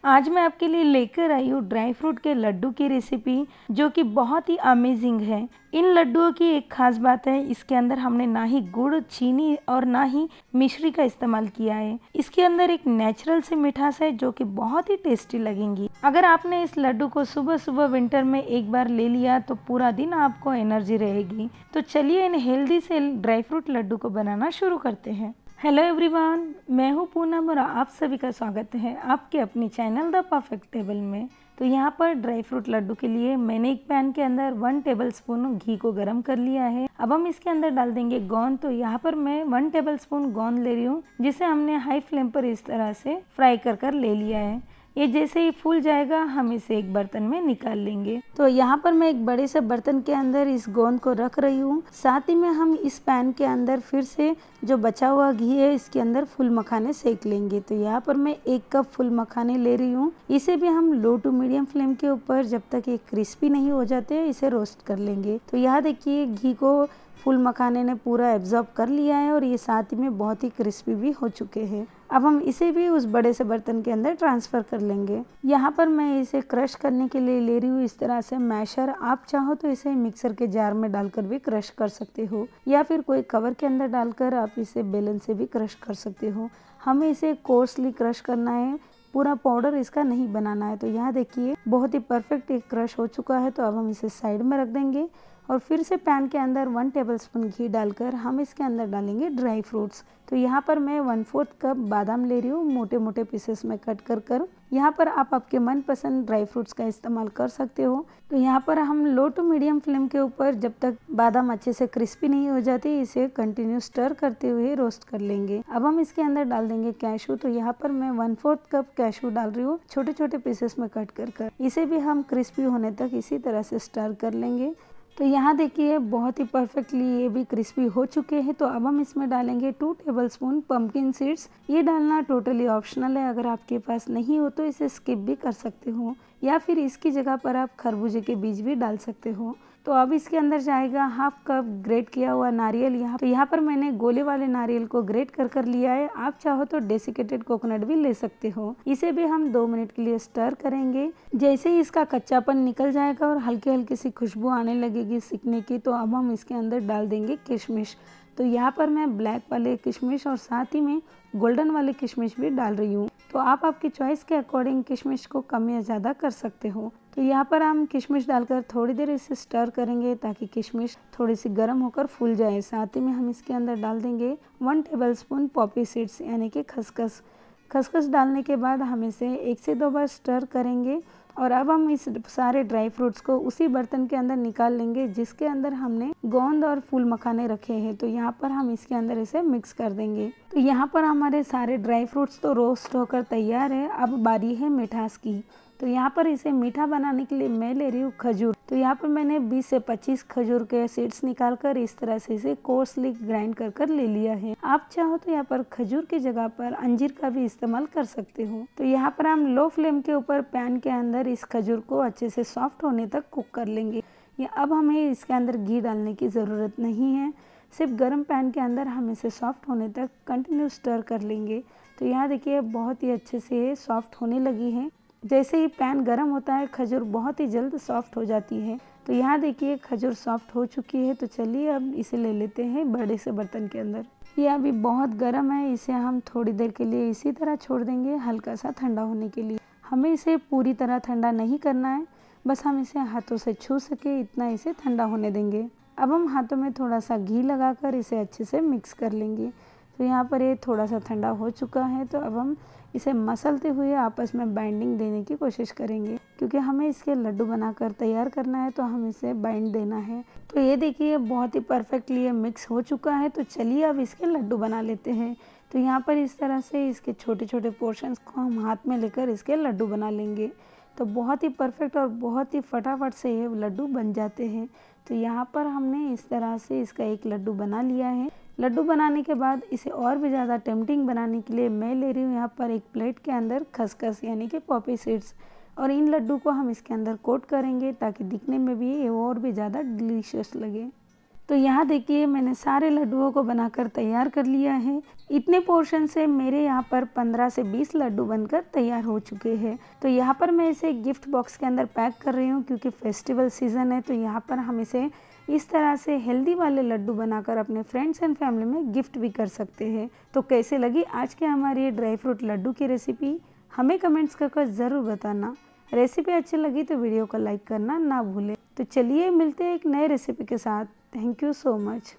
आज मैं आपके लिए लेकर आई हूँ ड्राई फ्रूट के लड्डू की रेसिपी, जो कि बहुत ही अमेजिंग है। इन लड्डुओं की एक खास बात है, इसके अंदर हमने ना ही गुड़, चीनी और ना ही मिश्री का इस्तेमाल किया है। इसके अंदर एक नेचुरल सी मिठास है जो कि बहुत ही टेस्टी लगेंगी। अगर आपने इस लड्डू को सुबह सुबह विंटर में एक बार ले लिया तो पूरा दिन आपको एनर्जी रहेगी। तो चलिए इन हेल्दी से ड्राई फ्रूट लड्डू को बनाना शुरू करते हैं। हेलो एवरीवन, मैं हूँ पूनम और आप सभी का स्वागत है आपके अपनी चैनल द परफेक्ट टेबल में। तो यहाँ पर ड्राई फ्रूट लड्डू के लिए मैंने एक पैन के अंदर 1 टेबलस्पून घी को गर्म कर लिया है। अब हम इसके अंदर डाल देंगे गोंद। तो यहाँ पर मैं 1 टेबलस्पून गोंद ले रही हूँ, जिसे हमने हाई फ्लेम पर इस तरह से फ्राई कर ले लिया है। ये जैसे ही फूल जाएगा हम इसे एक बर्तन में निकाल लेंगे। तो यहाँ पर मैं एक बड़े से बर्तन के अंदर इस गोंद को रख रही हूँ। साथ ही में हम इस पैन के अंदर फिर से जो बचा हुआ घी है इसके अंदर फूल मखाने सेक लेंगे। तो यहाँ पर मैं 1 कप फूल मखाने ले रही हूँ। इसे भी हम लो टू मीडियम फ्लेम के ऊपर जब तक ये क्रिस्पी नहीं हो जाते इसे रोस्ट कर लेंगे। तो यहाँ देखिए घी को फूल मखाने ने पूरा एब्जॉर्ब कर लिया है और ये साथ ही में बहुत ही क्रिस्पी भी हो चुके हैं। अब हम इसे भी उस बड़े से बर्तन के अंदर ट्रांसफ़र कर लेंगे। यहाँ पर मैं इसे क्रश करने के लिए ले रही हूँ इस तरह से मैशर। आप चाहो तो इसे मिक्सर के जार में डालकर भी क्रश कर सकते हो, या फिर कोई कवर के अंदर डालकर आप इसे बेलन से भी क्रश कर सकते हो। हमें इसे कोर्सली क्रश करना है, पूरा पाउडर इसका नहीं बनाना है। तो यहाँ देखिए बहुत ही परफेक्ट एक क्रश हो चुका है। तो अब हम इसे साइड में रख देंगे और फिर से पैन के अंदर 1 टेबलस्पून घी डालकर हम इसके अंदर डालेंगे ड्राई फ्रूट्स। तो यहाँ पर मैं 1/4 कप बादाम ले रही हूँ, मोटे मोटे पीसेस में कट कर। यहाँ पर आप आपके मनपसंद ड्राई फ्रूट्स का इस्तेमाल कर सकते हो। तो यहाँ पर हम लो टू मीडियम फ्लेम के ऊपर जब तक बादाम अच्छे से क्रिस्पी नहीं हो जाती इसे कंटिन्यू स्टर करते हुए रोस्ट कर लेंगे। अब हम इसके अंदर डाल देंगे कैशू। तो यहाँ पर मैं 1/4 कप कैशू डाल रही हूँ, छोटे छोटे पीसेस में कट कर। इसे भी हम क्रिस्पी होने तक इसी तरह से स्टर कर लेंगे। तो यहाँ देखिए बहुत ही परफेक्टली ये भी क्रिस्पी हो चुके हैं। तो अब हम इसमें डालेंगे 2 टेबलस्पून पंपकिन सीड्स। ये डालना टोटली ऑप्शनल है, अगर आपके पास नहीं हो तो इसे स्किप भी कर सकते हो, या फिर इसकी जगह पर आप खरबूजे के बीज भी डाल सकते हो। तो अब इसके अंदर जाएगा 1/2 कप ग्रेट किया हुआ नारियल। यहाँ पर मैंने गोले वाले नारियल को ग्रेट कर लिया है। आप चाहो तो डेसिकेटेड कोकोनट भी ले सकते हो। इसे भी हम 2 मिनट के लिए स्टर करेंगे। जैसे ही इसका कच्चापन निकल जाएगा और हल्की हल्की सी खुशबू आने लगेगी सिकने की, तो अब हम इसके अंदर डाल देंगे किशमिश। तो यहाँ पर मैं ब्लैक वाले किशमिश और साथ ही में गोल्डन वाले किशमिश भी डाल रही हूँ। तो आप आपकी चॉइस के अकॉर्डिंग किशमिश को कम या ज़्यादा कर सकते हो। तो यहाँ पर हम किशमिश डालकर थोड़ी देर इसे स्टर करेंगे ताकि किशमिश थोड़ी सी गर्म होकर फूल जाए। साथ ही में हम इसके अंदर डाल देंगे 1 टेबलस्पून पॉपी सीड्स यानी कि खसखस। खसखस डालने के बाद हम इसे 1 से 2 बार स्टर करेंगे और अब हम इस सारे ड्राई फ्रूट्स को उसी बर्तन के अंदर निकाल लेंगे जिसके अंदर हमने गोंद और फूल मखाने रखे हैं। तो यहाँ पर हम इसके अंदर इसे मिक्स कर देंगे। तो यहाँ पर हमारे सारे ड्राई फ्रूट्स तो रोस्ट होकर तैयार है। अब बारी है मिठास की। तो यहाँ पर इसे मीठा बनाने के लिए मैं ले रही हूँ खजूर। तो यहाँ पर मैंने 20 से 25 खजूर के सीड्स निकालकर इस तरह से इसे कोर्सली ग्राइंड कर ले लिया है। आप चाहो तो यहाँ पर खजूर की जगह पर अंजीर का भी इस्तेमाल कर सकते हो। तो यहाँ पर हम लो फ्लेम के ऊपर पैन के अंदर इस खजूर को अच्छे से सॉफ्ट होने तक कुक कर लेंगे। या अब हमें इसके अंदर घी डालने की ज़रूरत नहीं है, सिर्फ गर्म पैन के अंदर हम इसे सॉफ्ट होने तक कंटिन्यू स्टर कर लेंगे। तो यहाँ देखिए बहुत ही अच्छे से सॉफ्ट होने लगी है। जैसे ही पैन गर्म होता है खजूर बहुत ही जल्द सॉफ्ट हो जाती है। तो यहाँ देखिए खजूर सॉफ्ट हो चुकी है। तो चलिए अब इसे ले लेते हैं बड़े से बर्तन के अंदर। ये अभी बहुत गर्म है, इसे हम थोड़ी देर के लिए इसी तरह छोड़ देंगे हल्का सा ठंडा होने के लिए। हमें इसे पूरी तरह ठंडा नहीं करना है, बस हम इसे हाथों से छू सके इतना इसे ठंडा होने देंगे। अब हम हाथों में थोड़ा सा घी लगाकर इसे अच्छे से मिक्स कर लेंगे। तो यहाँ पर ये थोड़ा सा ठंडा हो चुका है। तो अब हम इसे मसलते हुए आपस में बाइंडिंग देने की कोशिश करेंगे, क्योंकि हमें इसके लड्डू बनाकर तैयार करना है तो हम इसे बाइंड देना है। तो ये देखिए बहुत ही परफेक्टली ये मिक्स हो चुका है। तो चलिए अब इसके लड्डू बना लेते हैं। तो यहाँ पर इस तरह से इसके छोटे छोटे पोर्शंस को हम हाथ में लेकर इसके लड्डू बना लेंगे। तो बहुत ही परफेक्ट और बहुत ही फटाफट से ये लड्डू बन जाते हैं। तो यहाँ पर हमने इस तरह से इसका एक लड्डू बना लिया है। लड्डू बनाने के बाद इसे और भी ज़्यादा टेम्पटिंग बनाने के लिए मैं ले रही हूँ यहाँ पर एक प्लेट के अंदर खसखस यानी कि पॉपी सीड्स, और इन लड्डू को हम इसके अंदर कोट करेंगे ताकि दिखने में भी ये और भी ज़्यादा डिलीशियस लगे। तो यहाँ देखिए मैंने सारे लड्डुओं को बनाकर तैयार कर लिया है। इतने पोर्शन से मेरे यहाँ पर 15 से 20 लड्डू बनकर तैयार हो चुके हैं। तो यहाँ पर मैं इसे गिफ्ट बॉक्स के अंदर पैक कर रही हूँ क्योंकि फेस्टिवल सीज़न है। तो यहाँ पर हम इसे इस तरह से हेल्दी वाले लड्डू बनाकर अपने फ्रेंड्स एंड फैमिली में गिफ्ट भी कर सकते हैं। तो कैसे लगी आज की हमारी ये ड्राई फ्रूट लड्डू की रेसिपी, हमें कमेंट्स कर ज़रूर बताना। रेसिपी अच्छी लगी तो वीडियो को लाइक करना ना भूलें। तो चलिए मिलते हैं एक नए रेसिपी के साथ। Thank you so much.